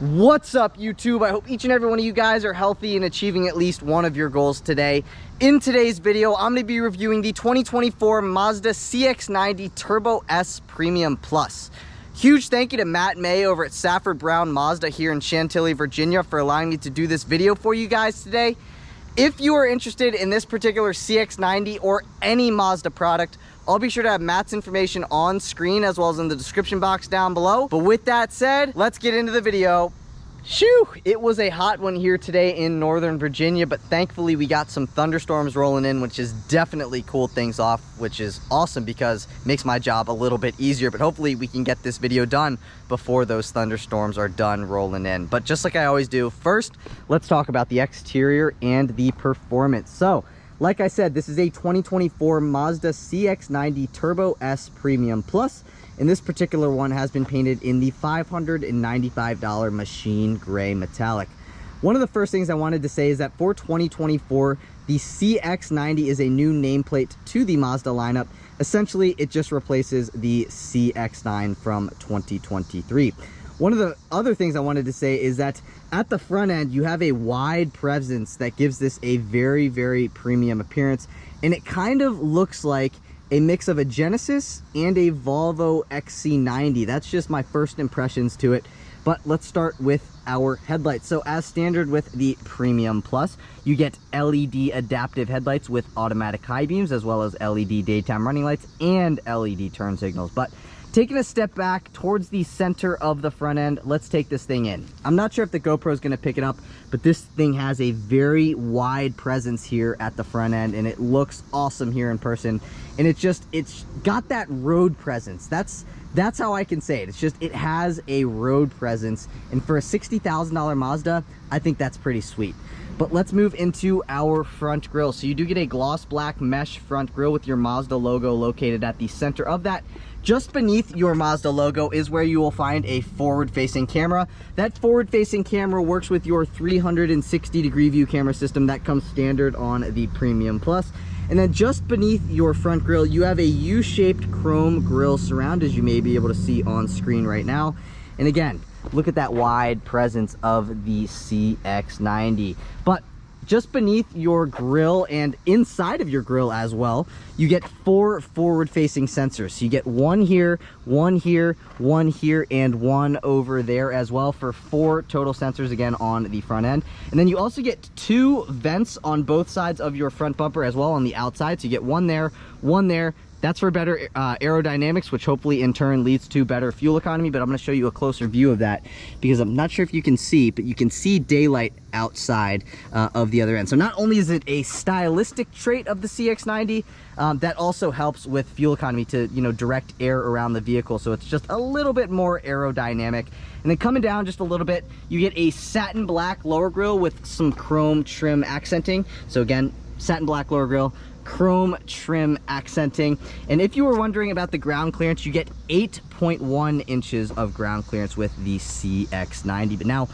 What's up, YouTube? I hope each and every one of you guys are healthy and achieving at least one of your goals today. In today's video, I'm going to be reviewing the 2024 Mazda CX-90 Turbo S Premium Plus. Huge thank you to Matt May over at Safford Brown Mazda here in Chantilly, Virginia for allowing me to do this video for you guys today. If you are interested in this particular CX-90 or any Mazda product, I'll be sure to have Matt's information on screen as well as in the description box down below. But with that said, let's get into the video. Shoo! It was a hot one here today in Northern Virginia, but thankfully we got some thunderstorms rolling in, which has definitely cooled things off, which is awesome because it makes my job a little bit easier. But hopefully we can get this video done before those thunderstorms are done rolling in. But just like I always do, first, let's talk about the exterior and the performance. So, like I said, this is a 2024 Mazda CX-90 Turbo S Premium Plus, and this particular one has been painted in the $595 machine gray metallic. One of the first things I wanted to say is that for 2024, the CX-90 is a new nameplate to the Mazda lineup. Essentially, it just replaces the CX-9 from 2023. One of the other things I wanted to say is that at the front end, you have a wide presence that gives this a very, very premium appearance. And it kind of looks like a mix of a Genesis and a Volvo XC90. That's just my first impressions to it. But let's start with our headlights. So as standard with the Premium Plus, you get LED adaptive headlights with automatic high beams, as well as LED daytime running lights and LED turn signals. But taking a step back towards the center of the front end, let's take this thing in. I'm not sure if the GoPro is going to pick it up, but this thing has a very wide presence here at the front end, and it looks awesome here in person. And it's got that road presence. That's how I can say it. It's just, it has a road presence. And for a $60,000 Mazda, I think that's pretty sweet. But let's move into our front grille. So you do get a gloss black mesh front grille with your Mazda logo located at the center of that. Just beneath your Mazda logo is where you will find a forward-facing camera. That forward-facing camera works with your 360-degree view camera system that comes standard on the Premium Plus. And then just beneath your front grille, you have a U-shaped chrome grille surround, as you may be able to see on screen right now. And again, look at that wide presence of the CX-90. But just beneath your grille and inside of your grille as well, you get 4 forward-facing sensors. So you get one here, one here, one here, and one over there as well for 4 total sensors again on the front end. And then you also get 2 vents on both sides of your front bumper as well on the outside. So you get one there, one there. That's for better aerodynamics, which hopefully in turn leads to better fuel economy. But I'm going to show you a closer view of that because I'm not sure if you can see, but you can see daylight outside of the other end. So not only is it a stylistic trait of the CX-90, that also helps with fuel economy to, direct air around the vehicle. So it's just a little bit more aerodynamic. And then coming down just a little bit, you get a satin black lower grille with some chrome trim accenting. So again, satin black lower grille, chrome trim accenting. And if you were wondering about the ground clearance, you get 8.1 inches of ground clearance with the CX-90. But now,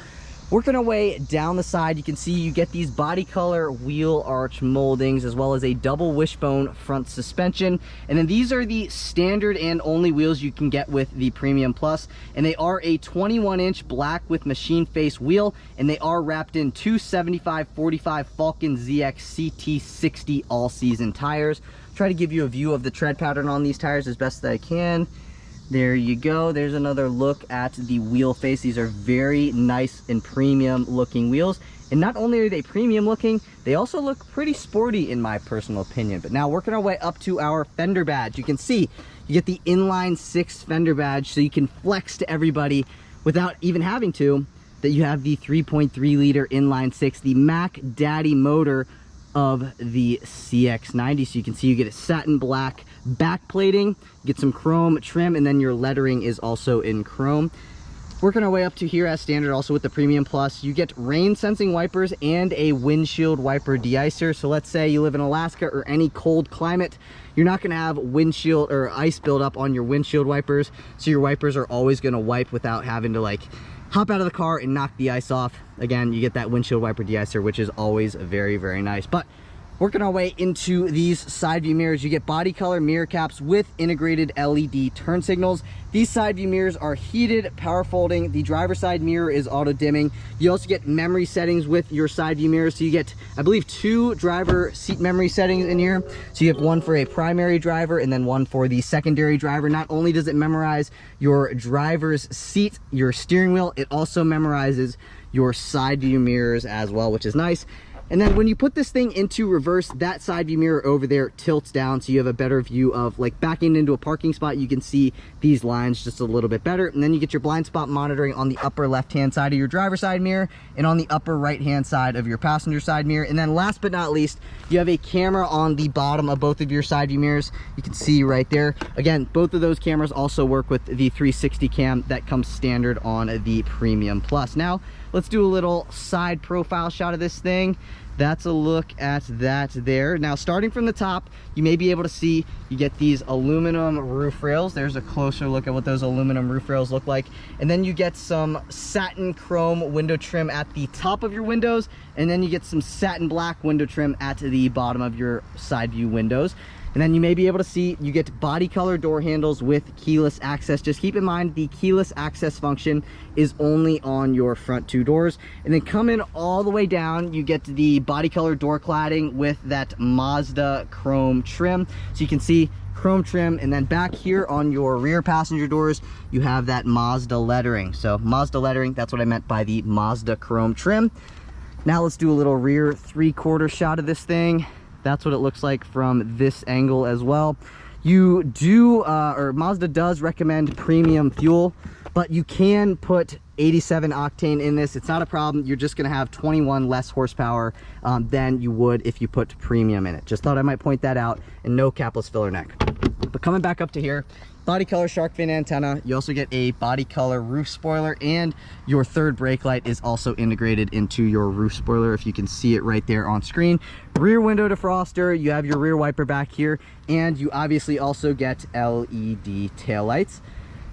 working our way down the side, you can see you get these body color wheel arch moldings as well as a double wishbone front suspension. And then these are the standard and only wheels you can get with the Premium Plus. And they are a 21-inch black with machine face wheel, and they are wrapped in 275/45 Falcon ZX CT60 all-season tires. Try to give you a view of the tread pattern on these tires as best that I can. There you go. There's another look at the wheel face. These are very nice and premium looking wheels. And not only are they premium looking, they also look pretty sporty in my personal opinion. But now working our way up to our fender badge, you can see you get the inline 6 fender badge, so you can flex to everybody without even having to, that you have the 3.3 liter inline 6, the Mac Daddy motor of the CX-90. So you can see you get a satin black back plating, get some chrome trim, and then your lettering is also in chrome. Working our way up to here as standard also with the Premium Plus, you get rain sensing wipers and a windshield wiper de-icer. So let's say you live in Alaska or any cold climate, you're not going to have windshield or ice buildup on your windshield wipers, so your wipers are always going to wipe without having to hop out of the car and knock the ice off. Again, you get that windshield wiper de-icer, which is always very, very nice. But Working our way into these side view mirrors, you get body color mirror caps with integrated LED turn signals. These side view mirrors are heated, power folding. The driver's side mirror is auto dimming. You also get memory settings with your side view mirrors. So you get, I believe, 2 driver seat memory settings in here. So you have one for a primary driver and then one for the secondary driver. Not only does it memorize your driver's seat, your steering wheel, it also memorizes your side view mirrors as well, which is nice. And then when you put this thing into reverse, that side view mirror over there tilts down, so you have a better view of, like, backing into a parking spot. You can see these lines just a little bit better. And then you get your blind spot monitoring on the upper left hand side of your driver's side mirror and on the upper right hand side of your passenger side mirror. And then last but not least, you have a camera on the bottom of both of your side view mirrors. You can see right there. Again, both of those cameras also work with the 360 cam that comes standard on the Premium Plus. Now let's do a little side profile shot of this thing. That's a look at that there. Now, starting from the top, you may be able to see you get these aluminum roof rails. There's a closer look at what those aluminum roof rails look like. And then you get some satin chrome window trim at the top of your windows. And then you get some satin black window trim at the bottom of your side view windows. And then you may be able to see you get body color door handles with keyless access. Just keep in mind the keyless access function is only on your front 2 doors. And then coming all the way down, you get the body color door cladding with that Mazda chrome trim. So you can see chrome trim, and then back here on your rear passenger doors, you have that Mazda lettering. So Mazda lettering, that's what I meant by the Mazda chrome trim. Now let's do a little rear 3/4 shot of this thing. That's what it looks like from this angle as well. You do, or Mazda does recommend premium fuel, but you can put 87 octane in this. It's not a problem. You're just gonna have 21 less horsepower than you would if you put premium in it. Just thought I might point that out, and no capless filler neck. But coming back up to here, body color shark fin antenna. You also get a body color roof spoiler, and your third brake light is also integrated into your roof spoiler, if you can see it right there on screen. Rear window defroster, you have your rear wiper back here, and you obviously also get LED taillights.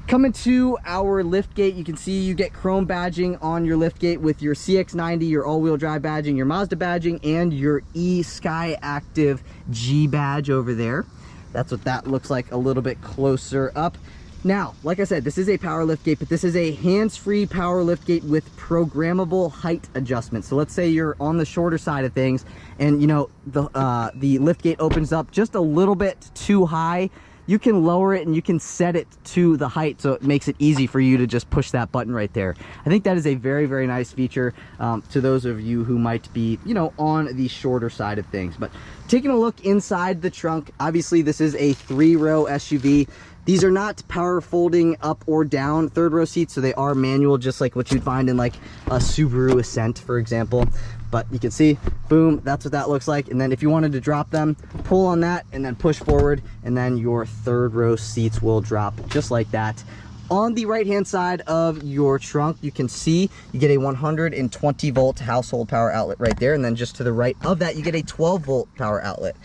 Coming to our liftgate, you can see you get chrome badging on your liftgate with your CX90, your all-wheel drive badging, your Mazda badging, and your eSky Active G badge over there. That's what that looks like a little bit closer up. Now, like I said, this is a power liftgate, but this is a hands-free power liftgate with programmable height adjustment. So let's say you're on the shorter side of things, and you know the liftgate opens up just a little bit too high. You can lower it and you can set it to the height, so it makes it easy for you to just push that button right there. I think that is a very, very nice feature to those of you who might be, you know, on the shorter side of things. But taking a look inside the trunk, obviously this is a 3-row SUV. These are not power folding up or down 3rd-row seats, so they are manual, just like what you'd find in like a Subaru Ascent, for example. But you can see, boom, that's what that looks like. And then if you wanted to drop them, pull on that and then push forward, and then your 3rd-row seats will drop just like that. On the right-hand side of your trunk, you can see you get a 120-volt household power outlet right there. And then just to the right of that, you get a 12-volt power outlet.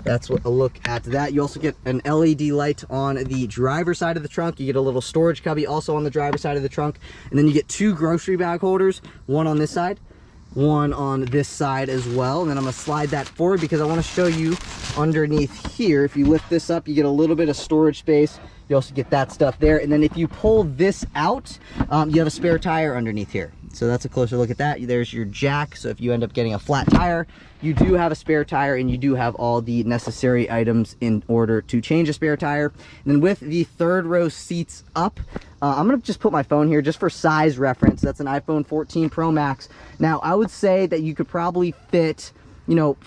That's what a look at that. You also get an LED light on the driver's side of the trunk. You get a little storage cubby also on the driver's side of the trunk. And then you get 2 grocery bag holders, one on this side, one on this side as well. And then I'm gonna slide that forward because I want to show you underneath here. If you lift this up, you get a little bit of storage space. You also get that stuff there. And then if you pull this out, you have a spare tire underneath here. So that's a closer look at that. There's your jack. So if you end up getting a flat tire, you do have a spare tire, and you do have all the necessary items in order to change a spare tire. And then with the 3rd-row seats up, I'm gonna just put my phone here just for size reference. That's an iPhone 14 Pro Max. Now, I would say that you could probably fit, you know,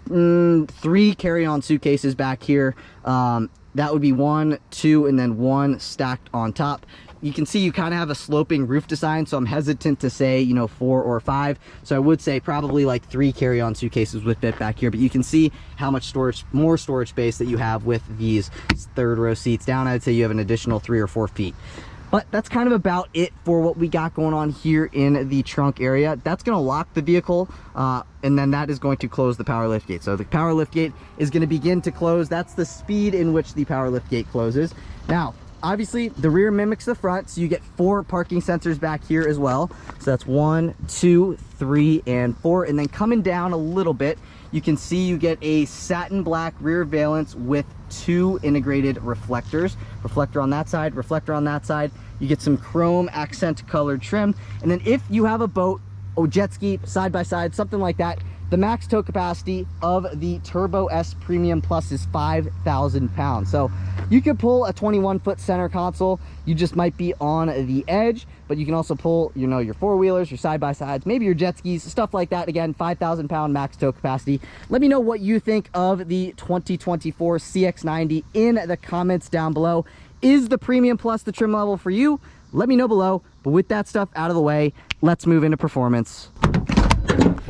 3 carry-on suitcases back here. That would be 1, 2, and then 1 stacked on top. You can see you kind of have a sloping roof design, so I'm hesitant to say, you know, 4 or 5. So I would say probably like 3 carry-on suitcases would fit back here. But you can see how much storage, more storage space that you have with these 3rd-row seats down. I'd say you have an additional 3 or 4 feet. But that's kind of about it for what we got going on here in the trunk area. That's going to lock the vehicle, and then that is going to close the power liftgate. So the power liftgate is going to begin to close. That's the speed in which the power liftgate closes. Now, obviously the rear mimics the front, so you get 4 parking sensors back here as well. So that's 1, 2, 3, and 4. And then coming down a little bit, you can see you get a satin black rear valance with 2 integrated reflectors. Reflector on that side, reflector on that side. You get some chrome accent colored trim. And then if you have a boat or jet ski side by side, something like that, the max tow capacity of the Turbo S Premium Plus is 5,000 pounds. So you could pull a 21-foot center console. You just might be on the edge, but you can also pull, you know, your four-wheelers, your side-by-sides, maybe your jet skis, stuff like that. Again, 5,000 pound max tow capacity. Let me know what you think of the 2024 CX90 in the comments down below. Is the Premium Plus the trim level for you? Let me know below. But with that stuff out of the way, let's move into performance.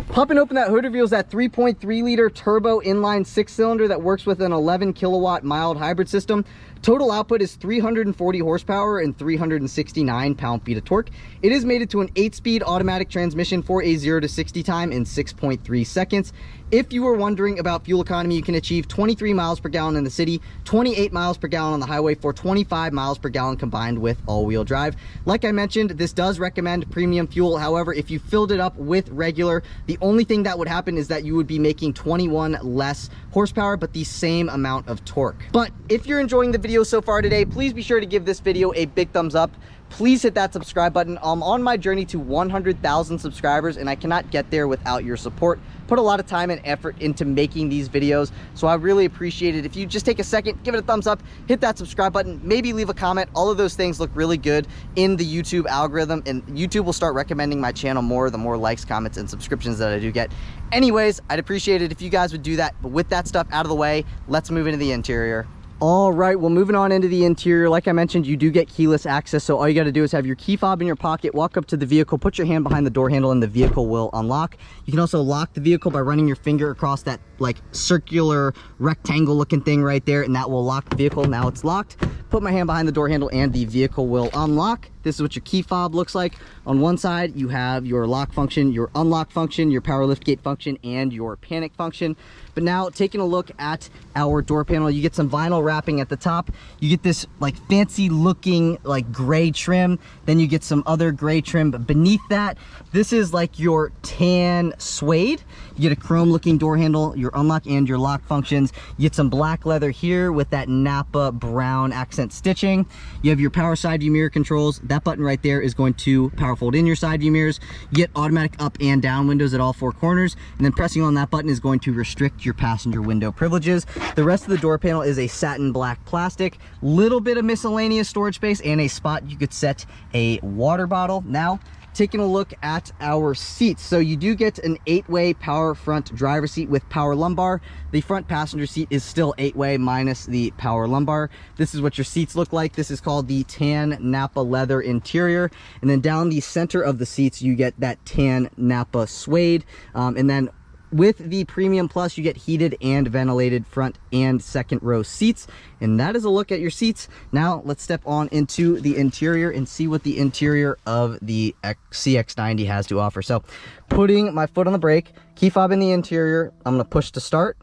Popping open that hood reveals that 3.3 liter turbo inline 6-cylinder that works with an 11 kilowatt mild hybrid system. Total output is 340 horsepower and 369 pound-feet of torque. It is mated to an 8-speed automatic transmission for a 0 to 60 time in 6.3 seconds. If you were wondering about fuel economy, you can achieve 23 miles per gallon in the city, 28 miles per gallon on the highway for 25 miles per gallon combined with all-wheel drive. Like I mentioned, this does recommend premium fuel. However, if you filled it up with regular, the only thing that would happen is that you would be making 21 less horsepower, but the same amount of torque. But if you're enjoying the video so far today, please be sure to give this video a big thumbs up. Please hit that subscribe button. I'm on my journey to 100,000 subscribers, and I cannot get there without your support. Put a lot of time and effort into making these videos, so I really appreciate it. If you just take a second, give it a thumbs up, hit that subscribe button, maybe leave a comment. All of those things look really good in the YouTube algorithm, and YouTube will start recommending my channel more the more likes, comments, and subscriptions that I do get. Anyways, I'd appreciate it if you guys would do that. But with that stuff out of the way, let's move into the interior. All right, well, moving on into the interior, like I mentioned, you do get keyless access. So all you got to do is have your key fob in your pocket, walk up to the vehicle, put your hand behind the door handle, and the vehicle will unlock. You can also lock the vehicle by running your finger across that like circular rectangle looking thing right there, and that will lock the vehicle. Now it's locked. Put my hand behind the door handle and the vehicle will unlock. This is what your key fob looks like. On one side, you have your lock function, your unlock function, your power lift gate function, and your panic function. But now taking a look at our door panel, you get some vinyl wrapping at the top. You get this like fancy looking like gray trim. Then you get some other gray trim beneath that. This is like your tan suede. You get a chrome looking door handle, your unlock and your lock functions. You get some black leather here with that Napa brown accent stitching. You have your power side view mirror controls. That button right there is going to power fold in your side view mirrors. You get automatic up and down windows at all 4 corners. And then pressing on that button is going to restrict your passenger window privileges. The rest of the door panel is a satin black plastic. Little bit of miscellaneous storage space and a spot you could set a water bottle. Now, taking a look at our seats. So you do get an 8-way power front driver seat with power lumbar. The front passenger seat is still 8-way minus the power lumbar. This is what your seats look like. This is called the tan Napa leather interior. And then down the center of the seats, you get that tan Napa suede. And then with the Premium Plus, you get heated and ventilated front and second row seats. And that is a look at your seats. Now let's step on into the interior and see what the interior of the CX90 has to offer. So putting my foot on the brake, key fob in the interior, I'm gonna push to start.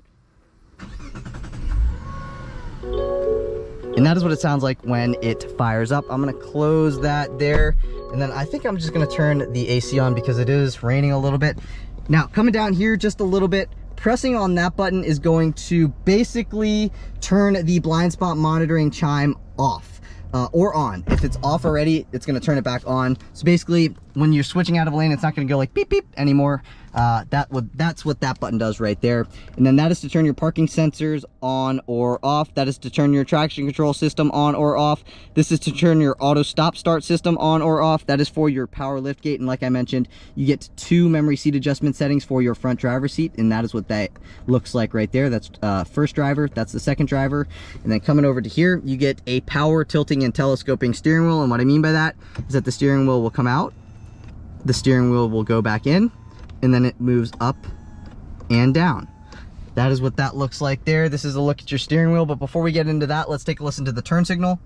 And that is what it sounds like when it fires up. I'm gonna close that there. And then I think I'm just gonna turn the AC on because it is raining a little bit. Now, coming down here just a little bit, pressing on that button is going to basically turn the blind spot monitoring chime off or on. If it's off already, it's going to turn it back on. So basically, when you're switching out of a lane, it's not going to go like beep beep anymore. That's what that button does right there. And then that is to turn your parking sensors on or off. That is to turn your traction control system on or off. This is to turn your auto stop start system on or off. That is for your power lift gate. And like I mentioned, you get 2 memory seat adjustment settings for your front driver's seat, and that is what that looks like right there. That's first driver, that's the second driver. And then coming over to here, you get a power tilting and telescoping steering wheel. And what I mean by that is that the steering wheel will come out, the steering wheel will go back in, and then it moves up and down. That is what that looks like there. This is a look at your steering wheel, but before we get into that, let's take a listen to the turn signal.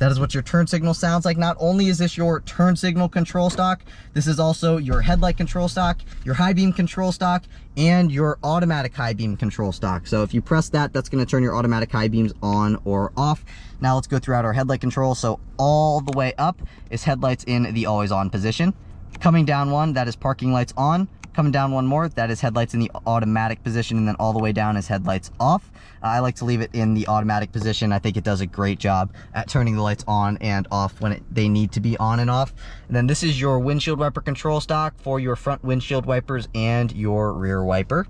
That is what your turn signal sounds like. Not only is this your turn signal control stock, this is also your headlight control stock, your high beam control stock, and your automatic high beam control stock. So if you press that, that's going to turn your automatic high beams on or off. Now let's go throughout our headlight control. So all the way up is headlights in the always on position. Coming down one, that is parking lights on. Coming down one more, that is headlights in the automatic position, and then all the way down is headlights off. I like to leave it in the automatic position. I think it does a great job at turning the lights on and off when they need to be on and off. And then this is your windshield wiper control stock for your front windshield wipers and your rear wiper.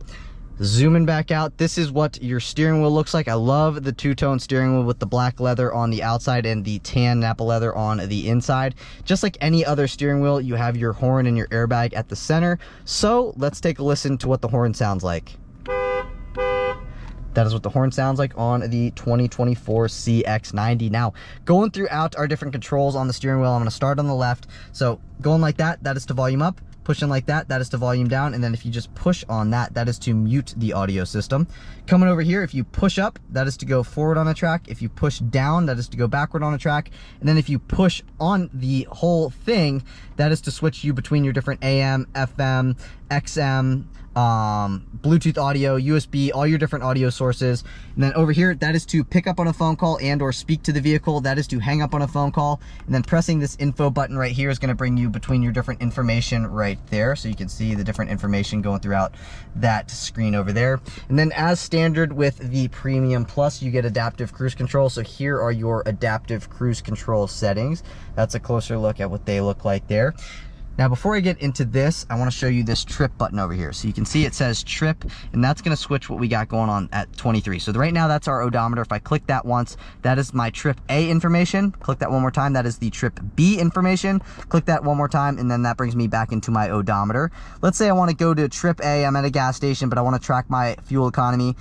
Zooming back out, this is what your steering wheel looks like. I love the two-tone steering wheel with the black leather on the outside and the tan Nappa leather on the inside. Just like any other steering wheel, you have your horn and your airbag at the center. So let's take a listen to what the horn sounds like. That is what the horn sounds like on the 2024 CX90. Now, going throughout our different controls on the steering wheel, I'm going to start on the left. So going like that, that is to volume up. Pushing like that, that is to volume down. And then if you just push on that, that is to mute the audio system. Coming over here, if you push up, that is to go forward on a track. If you push down, that is to go backward on a track. And then if you push on the whole thing, that is to switch you between your different AM, FM, XM, Bluetooth audio, USB, all your different audio sources. And then over here, that is to pick up on a phone call and or speak to the vehicle. That is to hang up on a phone call. And then pressing this info button right here is going to bring you between your different information right there. So you can see the different information going throughout that screen over there. And then as standard with the Premium Plus, you get adaptive cruise control. So here are your adaptive cruise control settings. That's a closer look at what they look like there. Now, before I get into this, I want to show you this trip button over here. So you can see it says trip, and that's going to switch what we got going on at 23. So right now, that's our odometer. If I click that once, that is my trip A information. Click that one more time. That is the trip B information. Click that one more time, and then that brings me back into my odometer. Let's say I want to go to trip A. I'm at a gas station, but I want to track my fuel economy.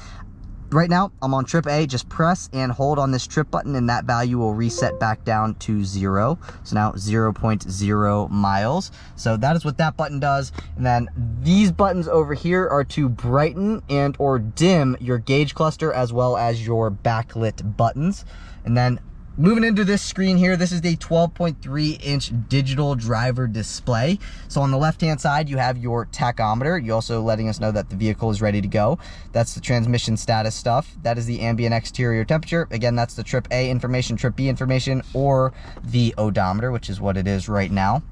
Right now, I'm on trip A. Just press and hold on this trip button, and that value will reset back down to 0. So now 0.0 miles. So that is what that button does. And then these buttons over here are to brighten and or dim your gauge cluster as well as your backlit buttons. And then moving into this screen here, this is the 12.3-inch digital driver display. So on the left-hand side, you have your tachometer. You're also letting us know that the vehicle is ready to go. That's the transmission status stuff. That is the ambient exterior temperature. Again, that's the trip A information, trip B information, or the odometer, which is what it is right now.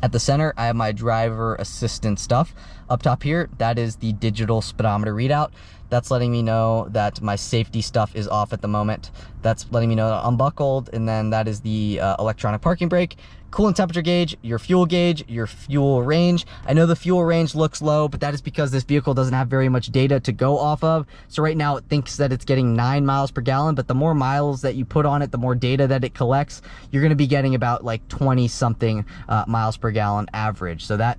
At the center, I have my driver assistant stuff. Up top here, that is the digital speedometer readout. That's letting me know that my safety stuff is off at the moment. That's letting me know that I'm buckled, and then that is the electronic parking brake. Coolant temperature gauge, your fuel range. I know the fuel range looks low, but that is because this vehicle doesn't have very much data to go off of. So right now it thinks that it's getting 9 miles per gallon, but the more miles that you put on it, the more data that it collects, you're gonna be getting about like 20 something miles per gallon average. So that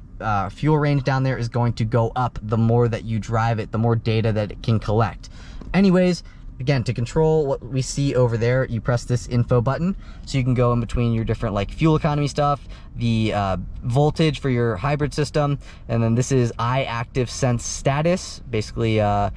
fuel range down there is going to go up the more that you drive it, the more data that it can collect. Anyways, again, to control what we see over there, you press this info button. So you can go in between your different like fuel economy stuff, the voltage for your hybrid system, and then this is iActive Sense status. Basically, I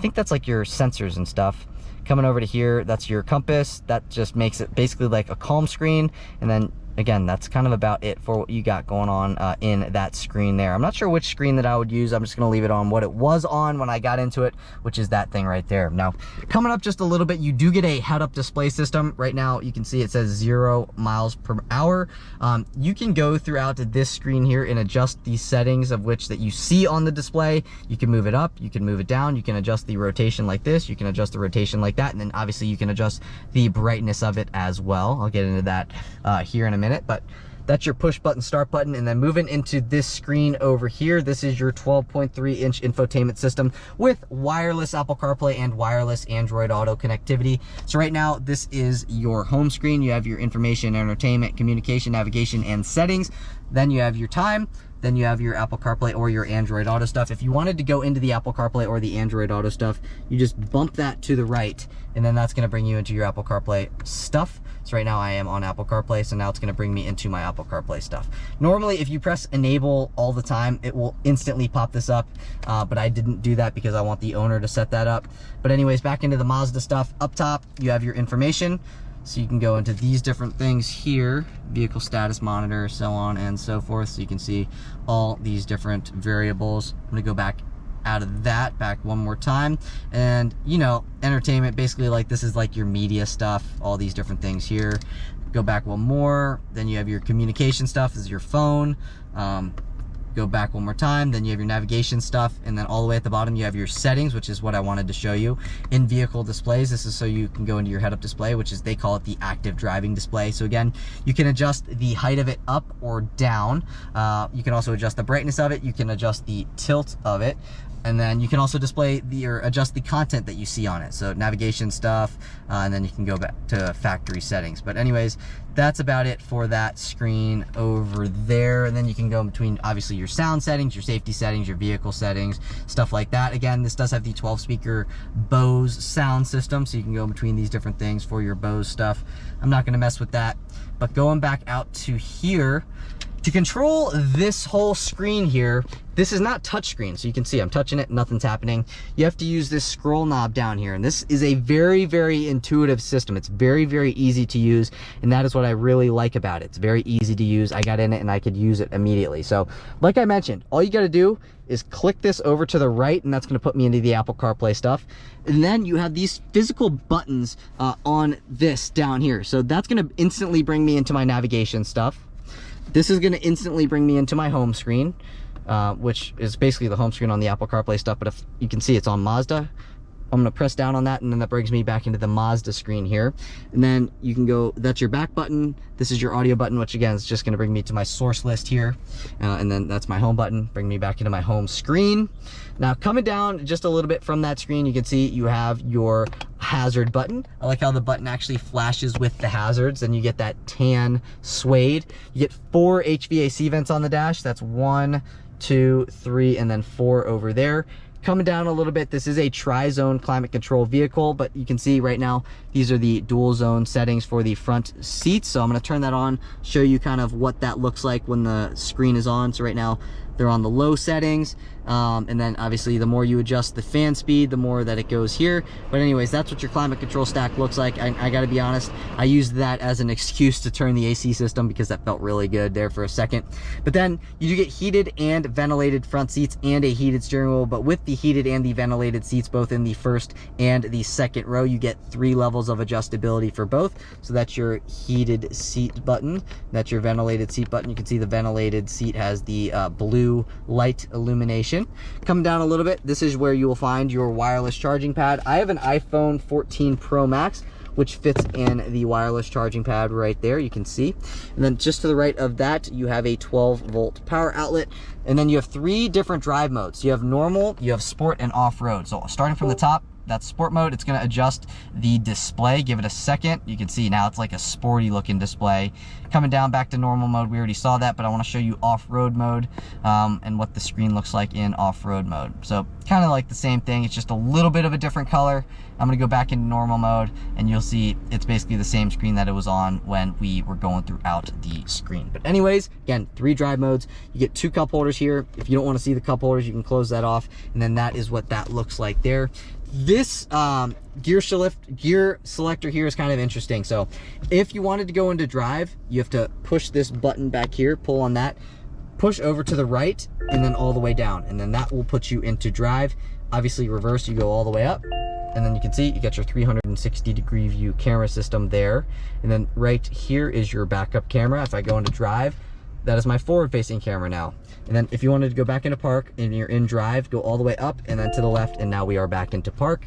think that's like your sensors and stuff. Coming over to here, that's your compass. That just makes it basically like a calm screen. And then again, that's kind of about it for what you got going on in that screen there. I'm not sure which screen that I would use. I'm just going to leave it on what it was on when I got into it, which is that thing right there. Now, coming up just a little bit, you do get a head-up display system. Right now, you can see it says 0 miles per hour. You can go throughout this screen here and adjust the settings of which that you see on the display. You can move it up, you can move it down, you can adjust the rotation like this, you can adjust the rotation like that, and then obviously you can adjust the brightness of it as well. I'll get into that here in a minute, but that's your push button start button. And then moving into this screen over here, this is your 12.3-inch infotainment system with wireless Apple CarPlay and wireless Android Auto connectivity. So right now, this is your home screen. You have your information, entertainment, communication, navigation, and settings. Then you have your time. Then you have your Apple CarPlay or your Android Auto stuff. If you wanted to go into the Apple CarPlay or the Android Auto stuff, you just bump that to the right, and then that's gonna bring you into your Apple CarPlay stuff. So right now I am on Apple CarPlay, so now it's gonna bring me into my Apple CarPlay stuff. Normally, if you press enable all the time, it will instantly pop this up, but I didn't do that because I want the owner to set that up. But anyways, back into the Mazda stuff. Up top, you have your information. So you can go into these different things here, vehicle status monitor, so on and so forth. So you can see all these different variables. I'm gonna go back out of that, back one more time. And you know, entertainment, basically like this is like your media stuff, all these different things here. Go back one more, then you have your communication stuff, this is your phone. Go back one more time, then you have your navigation stuff, and then all the way at the bottom you have your settings, which is what I wanted to show you. In vehicle displays, this is so you can go into your head-up display, which is, they call it the active driving display. So again, you can adjust the height of it up or down. You can also adjust the brightness of it, you can adjust the tilt of it, and then you can also display or adjust the content that you see on it. So navigation stuff, and then you can go back to factory settings. But anyways, that's about it for that screen over there. And then you can go in between, obviously, your sound settings, your safety settings, your vehicle settings, stuff like that. Again, this does have the 12-speaker Bose sound system, so you can go in between these different things for your Bose stuff. I'm not gonna mess with that. But going back out to here, to control this whole screen here, this is not touchscreen, so you can see I'm touching it, nothing's happening. You have to use this scroll knob down here, and this is a very, very intuitive system. It's very, very easy to use, and that is what I really like about it. It's very easy to use. I got in it and I could use it immediately. So like I mentioned, all you got to do is click this over to the right, and that's going to put me into the Apple CarPlay stuff. And then you have these physical buttons on this down here. So that's going to instantly bring me into my navigation stuff. This is going to instantly bring me into my home screen, which is basically the home screen on the Apple CarPlay stuff. But if you can see, it's on Mazda. I'm going to press down on that, and then that brings me back into the Mazda screen here. And then you can go, that's your back button. This is your audio button, which again is just going to bring me to my source list here. And then that's my home button, bring me back into my home screen. Now coming down just a little bit from that screen, you can see you have your hazard button. I like how the button actually flashes with the hazards, and you get that tan suede. You get 4 HVAC vents on the dash. That's 1, 2, 3, and then 4 over there. Coming down a little bit, this is a tri-zone climate control vehicle, but you can see right now these are the dual zone settings for the front seats. So I'm going to turn that on, show you kind of what that looks like when the screen is on. So right now they're on the low settings, and then obviously the more you adjust the fan speed, the more that it goes here. But anyways, that's what your climate control stack looks like. I gotta be honest, I used that as an excuse to turn the AC system because that felt really good there for a second. But then you do get heated and ventilated front seats and a heated steering wheel. But with the heated and the ventilated seats, both in the first and the second row, you get 3 levels of adjustability for both. So that's your heated seat button, that's your ventilated seat button. You can see the ventilated seat has the blue light illumination. Coming down a little bit, this is where you will find your wireless charging pad. I have an iPhone 14 Pro Max, which fits in the wireless charging pad right there, you can see. And then just to the right of that, you have a 12-volt power outlet. And then you have 3 different drive modes. You have normal, you have sport, and off-road. So starting from the top, that's sport mode. It's going to adjust the display. Give it a second. You can see now it's like a sporty looking display. Coming down back to normal mode, we already saw that, but I want to show you off-road mode, and what the screen looks like in off-road mode. So kind of like the same thing, it's just a little bit of a different color. I'm going to go back into normal mode, and you'll see it's basically the same screen that it was on when we were going throughout the screen. But anyways, again, 3 drive modes. You get 2 cup holders here. If you don't want to see the cup holders, you can close that off, and then that is what that looks like there. This gear selector here is kind of interesting. So if you wanted to go into drive, you have to push this button back here, pull on that, push over to the right, and then all the way down, and then that will put you into drive. Obviously reverse, you go all the way up, and then you can see you get your 360-degree view camera system there. And then right here is your backup camera. If I go into drive, that is my forward-facing camera now. And then if you wanted to go back into park and you're in drive, go all the way up and then to the left, and now we are back into park.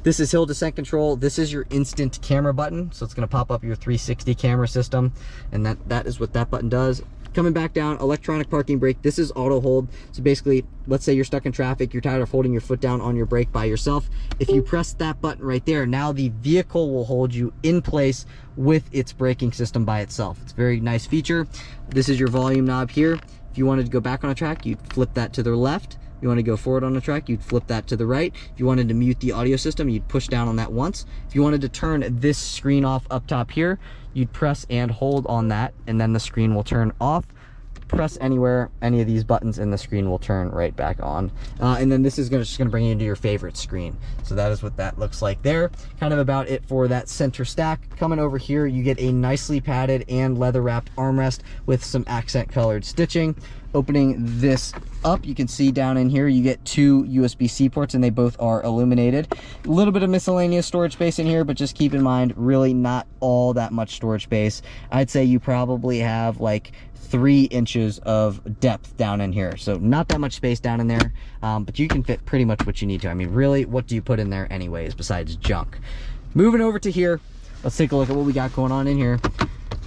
This is hill descent control. This is your instant camera button. So it's gonna pop up your 360 camera system, and that is what that button does. Coming back down, electronic parking brake. This is auto hold. So basically, let's say you're stuck in traffic, you're tired of holding your foot down on your brake by yourself. If you press that button right there, now the vehicle will hold you in place with its braking system by itself. It's a very nice feature. This is your volume knob here. If you wanted to go back on a track, you'd flip that to the left. If you want to go forward on the track, you'd flip that to the right. If you wanted to mute the audio system, you'd push down on that once. If you wanted to turn this screen off up top here, you'd press and hold on that, and then the screen will turn off. press anywhere, any of these buttons, and the screen will turn right back on. And then this is just gonna bring you into your favorite screen. So that is what that looks like there. Kind of about it for that center stack. Coming over here, you get a nicely padded and leather wrapped armrest with some accent colored stitching. Opening this up, you can see down in here you get 2 USB-C ports, and they both are illuminated. A little bit of miscellaneous storage space in here, but just keep in mind, really not all that much storage space. I'd say you probably have like 3 inches of depth down in here, so not that much space down in there, but you can fit pretty much what you need to. I mean, really, what do you put in there anyways besides junk? Moving over to here, let's take a look at what we got going on in here.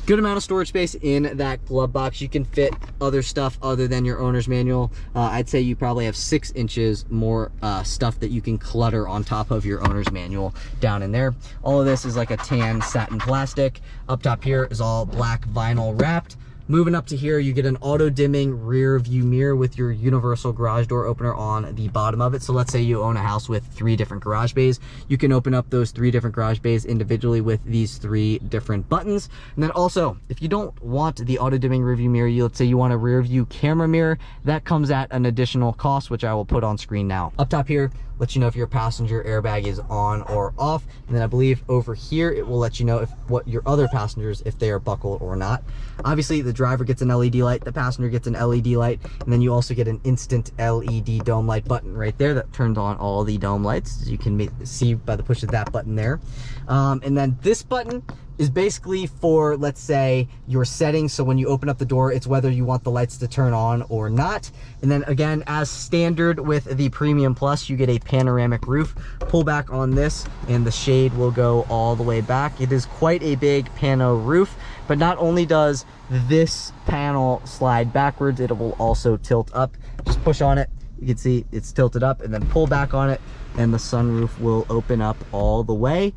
Good amount of storage space in that glove box. You can fit other stuff other than your owner's manual. I'd say you probably have 6 inches more stuff that you can clutter on top of your owner's manual down in there. All of this is like a tan satin plastic. Up top here is all black vinyl wrapped. Moving up to here, you get an auto dimming rear view mirror with your universal garage door opener on the bottom of it. So let's say you own a house with 3 different garage bays. You can open up those 3 different garage bays individually with these 3 different buttons. And then also, if you don't want the auto dimming rear view mirror, let's say you want a rear view camera mirror, that comes at an additional cost, which I will put on screen now. Up top here, lets you know if your passenger airbag is on or off. And then I believe over here, it will let you know what your other passengers, if they are buckled or not. Obviously, the driver gets an LED light, the passenger gets an LED light, and then you also get an instant LED dome light button right there that turns on all the dome lights, as you can see by the push of that button there. And then this button is basically for, let's say, your settings. So when you open up the door, it's whether you want the lights to turn on or not. And then again, as standard with the Premium Plus, you get a panoramic roof. Pull back on this and the shade will go all the way back. It is quite a big pano roof, but not only does this panel slide backwards, it will also tilt up. Just push on it, you can see it's tilted up, and then pull back on it and the sunroof will open up all the way.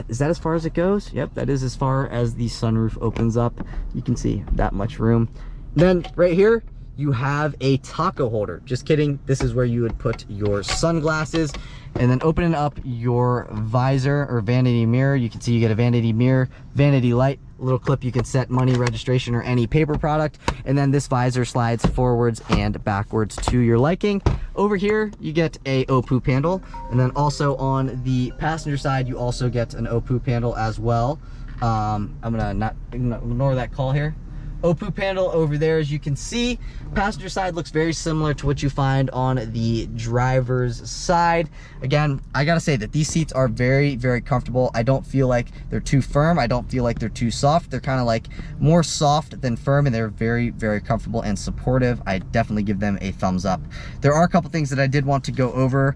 Is that as far as it goes? Yep, that is as far as the sunroof opens up. You can see that much room. Then right here, you have a taco holder. Just kidding, this is where you would put your sunglasses. And then opening up your visor or vanity mirror, you can see you get a vanity mirror, vanity light, a little clip you can set money, registration, or any paper product. And then this visor slides forwards and backwards to your liking. Over here, you get a O-Poop handle. And then also on the passenger side, you also get an O-Poop handle as well. I'm gonna ignore that call here. O-Poop handle over there, as you can see. Passenger side looks very similar to what you find on the driver's side. Again, I gotta say that these seats are very, very comfortable. I don't feel like they're too firm. I don't feel like they're too soft. They're kind of like more soft than firm, and they're very, very comfortable and supportive. I definitely give them a thumbs up. There are a couple things that I did want to go over.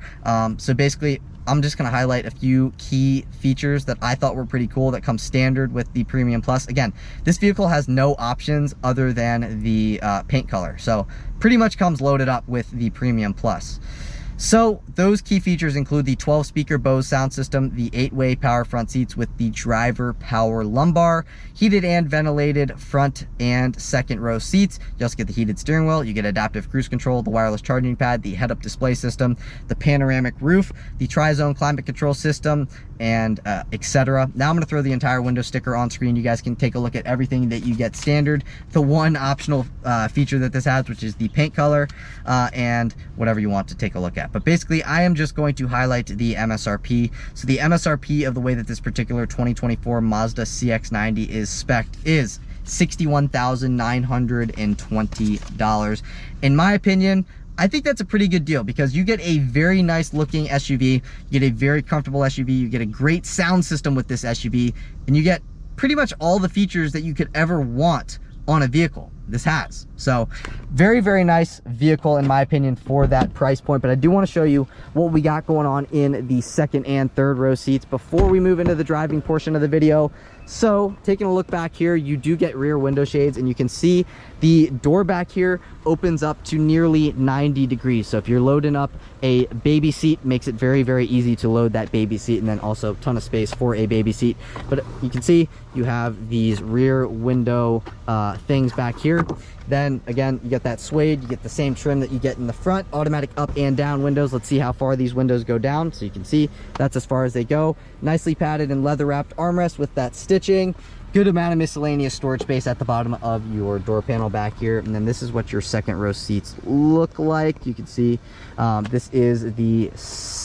So basically, I'm just going to highlight a few key features that I thought were pretty cool that come standard with the Premium Plus. Again, this vehicle has no options other than the paint color, so pretty much comes loaded up with the Premium Plus. So those key features include the 12-speaker Bose sound system, the 8-way power front seats with the driver power lumbar, heated and ventilated front and second row seats. You also get the heated steering wheel, you get adaptive cruise control, the wireless charging pad, the head-up display system, the panoramic roof, the tri-zone climate control system, and etc. Now I'm going to throw the entire window sticker on screen. You guys can take a look at everything that you get standard. The one optional feature that this has, which is the paint color, and whatever you want to take a look at. But basically, I am just going to highlight the MSRP. So the MSRP of the way that this particular 2024 Mazda CX90 is spec'd is $61,920. In my opinion, I think that's a pretty good deal because you get a very nice looking SUV, you get a very comfortable SUV, you get a great sound system with this SUV, and you get pretty much all the features that you could ever want on a vehicle. This has. So very, very nice vehicle in my opinion for that price point. But I do want to show you what we got going on in the second and third row seats before we move into the driving portion of the video. So taking a look back here, you do get rear window shades, and you can see the door back here opens up to nearly 90 degrees. So if you're loading up a baby seat, makes it very, very easy to load that baby seat, and then also a ton of space for a baby seat. But you can see you have these rear window things back here. Then again, you get that suede, you get the same trim that you get in the front, automatic up and down windows. Let's see how far these windows go down. So you can see that's as far as they go. Nicely padded and leather wrapped armrest with that stitch stitching, good amount of miscellaneous storage space at the bottom of your door panel back here. And then this is what your second row seats look like. You can see this is the,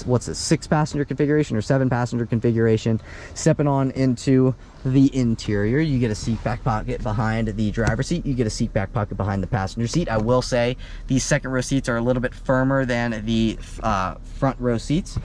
what's it, 6-passenger configuration or 7-passenger configuration. Stepping on into the interior, you get a seat back pocket behind the driver's seat. You get a seat back pocket behind the passenger seat. I will say these second row seats are a little bit firmer than the front row seats.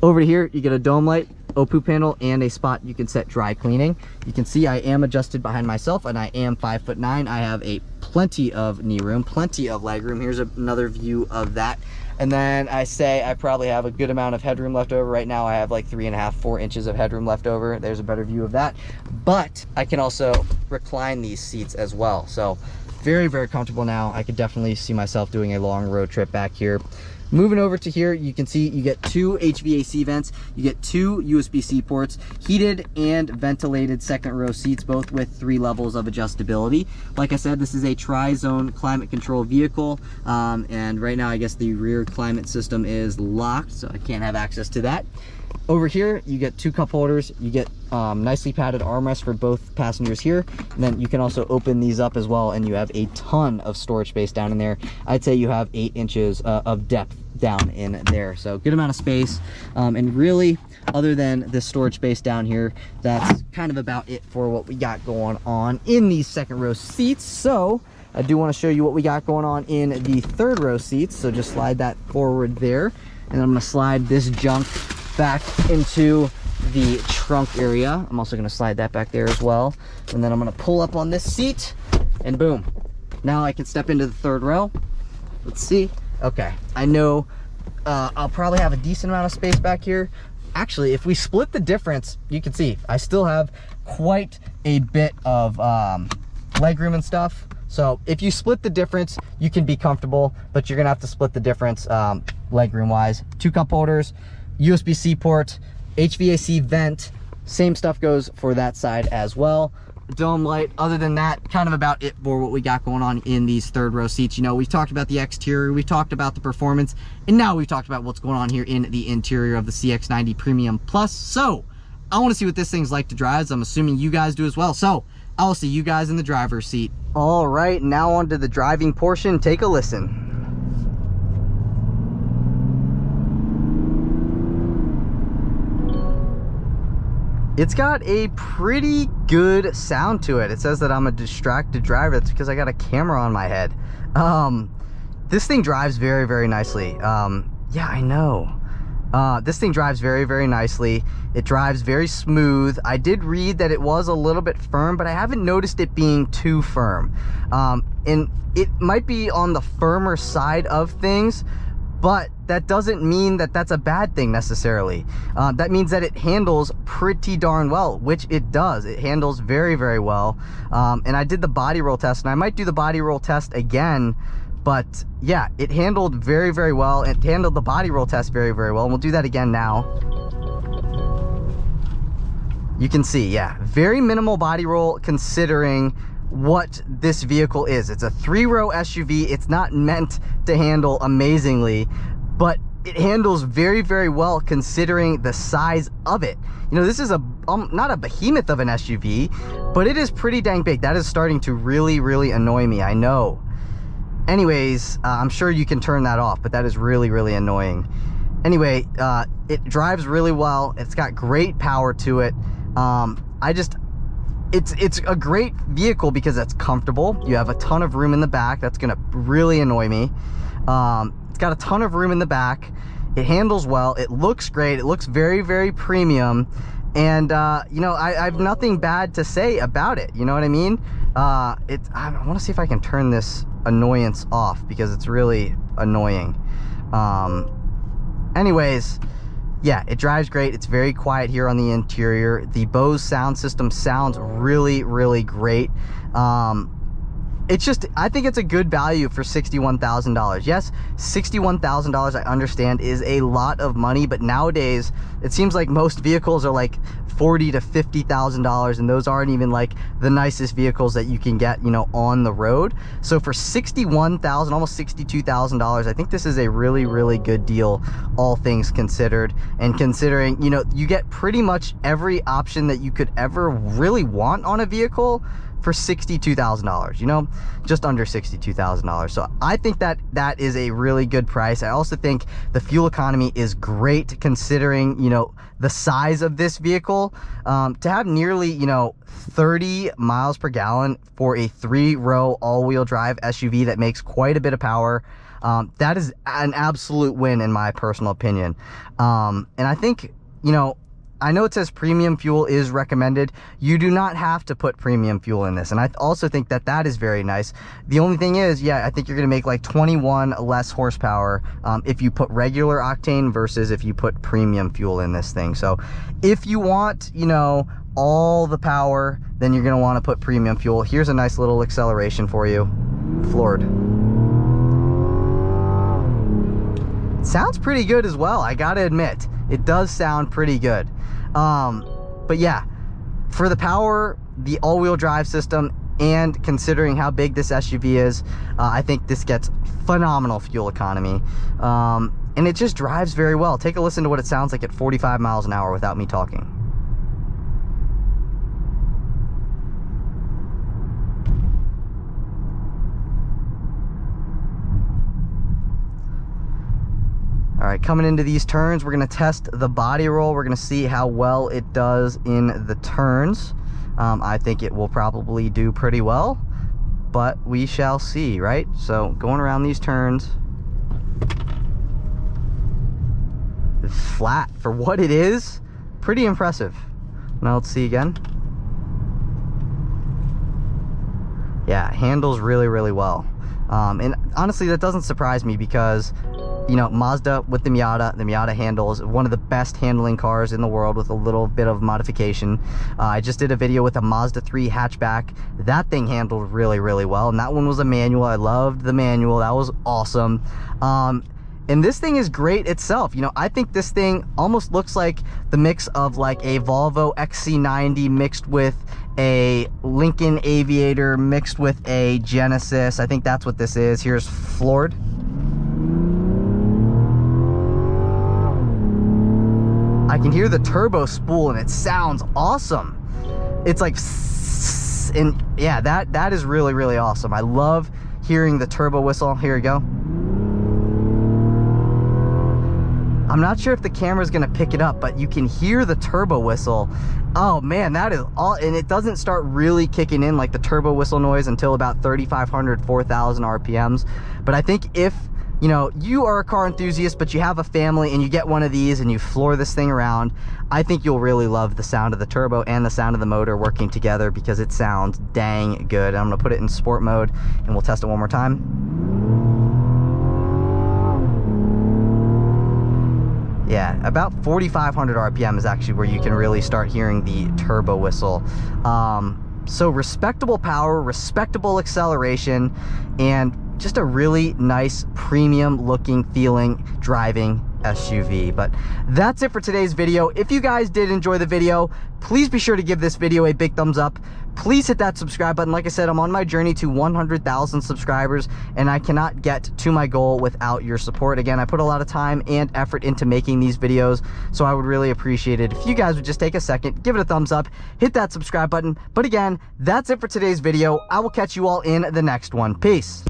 Over here, you get a dome light, OPU panel, and a spot you can set dry cleaning. You can see I am adjusted behind myself, and I am 5'9". I have plenty of knee room, plenty of leg room. Here's another view of that. And then I say I probably have a good amount of headroom left over. Right now I have like 3.5, 4 inches of headroom left over. There's a better view of that. But I can also recline these seats as well. So very, very comfortable now. I could definitely see myself doing a long road trip back here. Moving over to here, you can see you get 2 HVAC vents, you get 2 USB-C ports, heated and ventilated second row seats, both with 3 levels of adjustability. Like I said, this is a tri-zone climate control vehicle, and right now I guess the rear climate system is locked, so I can't have access to that. Over here, you get 2 cup holders, you get nicely padded armrests for both passengers here, and then you can also open these up as well, and you have a ton of storage space down in there. I'd say you have 8 inches of depth down in there, so good amount of space. And really, other than the storage space down here, that's kind of about it for what we got going on in these second row seats. So I do want to show you what we got going on in the third row seats, so just slide that forward there, and I'm going to slide this junk back into the trunk area. I'm also going to slide that back there as well, and then I'm going to pull up on this seat, and boom, now I can step into the third row. Let's see. Okay, I know I'll probably have a decent amount of space back here. Actually, if we split the difference, you can see I still have quite a bit of legroom and stuff. So if you split the difference, you can be comfortable, but you're gonna have to split the difference legroom wise. 2 cup holders, USB-C port, HVAC vent, same stuff goes for that side as well. Dome light. Other than that, kind of about it for what we got going on in these third row seats. You know, we've talked about the exterior, we've talked about the performance, and now we've talked about what's going on here in the interior of the CX90 Premium Plus. So I want to see what this thing's like to drive, as I'm assuming you guys do as well. So I'll see you guys in the driver's seat. All right, now on to the driving portion. Take a listen. It's got a pretty good sound to it. It says that I'm a distracted driver. That's because I got a camera on my head. This thing drives very, very nicely. Yeah, I know. This thing drives very, very nicely. It drives very smooth. I did read that it was a little bit firm, but I haven't noticed it being too firm. And it might be on the firmer side of things, but that doesn't mean that that's a bad thing necessarily. That means that it handles pretty darn well, which it does. It handles very, very well. And I did the body roll test, and I might do the body roll test again, but yeah, it handled very, very well. It handled the body roll test very, very well, and we'll do that again now. You can see, yeah, very minimal body roll considering what this vehicle is. It's a 3-row SUV. It's not meant to handle amazingly, but it handles very, very well considering the size of it. You know, this is a not a behemoth of an SUV, but it is pretty dang big. That is starting to really, really annoy me, I know. Anyways, I'm sure you can turn that off, but that is really, really annoying. Anyway, it drives really well. It's got great power to it. It's a great vehicle because it's comfortable. You have a ton of room in the back. That's gonna really annoy me. It's got a ton of room in the back. It handles well. It looks great. It looks very, very premium. And you know, I have nothing bad to say about it. You know what I mean? I want to see if I can turn this annoyance off because it's really annoying. Anyways, yeah, it drives great. It's very quiet here on the interior. The Bose sound system sounds really, really great. it's just, I think it's a good value for $61,000. Yes, $61,000, I understand, is a lot of money, but nowadays it seems like most vehicles are like $40,000 to $50,000, and those aren't even like the nicest vehicles that you can get, you know, on the road. So for $61,000, almost $62,000, I think this is a really, really good deal, all things considered. And considering, you know, you get pretty much every option that you could ever really want on a vehicle for $62,000, you know, just under $62,000. So I think that that is a really good price. I also think the fuel economy is great considering, you know, the size of this vehicle. To have nearly, you know, 30 miles per gallon for a 3-row all-wheel drive SUV that makes quite a bit of power, that is an absolute win in my personal opinion. And I think, you know, I know it says premium fuel is recommended. You do not have to put premium fuel in this. And I also think that that is very nice. The only thing is, yeah, I think you're going to make like 21 less horsepower if you put regular octane versus if you put premium fuel in this thing. So if you want, you know, all the power, then you're going to want to put premium fuel. Here's a nice little acceleration for you. Floored. It sounds pretty good as well, I gotta admit. It does sound pretty good. But yeah, for the power, the all-wheel drive system, and considering how big this SUV is, I think this gets phenomenal fuel economy. And it just drives very well. Take a listen to what it sounds like at 45 miles an hour without me talking. All right, coming into these turns, we're gonna test the body roll. We're gonna see how well it does in the turns. I think it will probably do pretty well, but we shall see, right? So going around these turns, it's flat for what it is, pretty impressive. Now let's see again. Yeah, it handles really, really well. And honestly, that doesn't surprise me because, you know, Mazda with the Miata handles one of the best handling cars in the world with a little bit of modification. I just did a video with a Mazda 3 hatchback. That thing handled really, really well, and that one was a manual. I loved the manual. That was awesome. And this thing is great itself. You know, I think this thing almost looks like the mix of like a Volvo XC90 mixed with a Lincoln Aviator mixed with a Genesis. I think that's what this is. Here's floored. I can hear the turbo spool and it sounds awesome. It's like, and yeah, that is really, really awesome. I love hearing the turbo whistle. Here we go. I'm not sure if the camera's gonna pick it up, but you can hear the turbo whistle. Oh man, that is all, and it doesn't start really kicking in like the turbo whistle noise until about 3,500, 4,000 RPMs. But I think if, you know, you are a car enthusiast, but you have a family and you get one of these and you floor this thing around, I think you'll really love the sound of the turbo and the sound of the motor working together because it sounds dang good. I'm gonna put it in sport mode and we'll test it one more time. Yeah, about 4,500 RPM is actually where you can really start hearing the turbo whistle. So respectable power, respectable acceleration, and just a really nice premium looking, feeling, driving SUV. But that's it for today's video. If you guys did enjoy the video, please be sure to give this video a big thumbs up. Please hit that subscribe button. Like I said, I'm on my journey to 100,000 subscribers, and I cannot get to my goal without your support. Again, I put a lot of time and effort into making these videos, so I would really appreciate it if you guys would just take a second, give it a thumbs up, hit that subscribe button. But again, that's it for today's video. I will catch you all in the next one. Peace.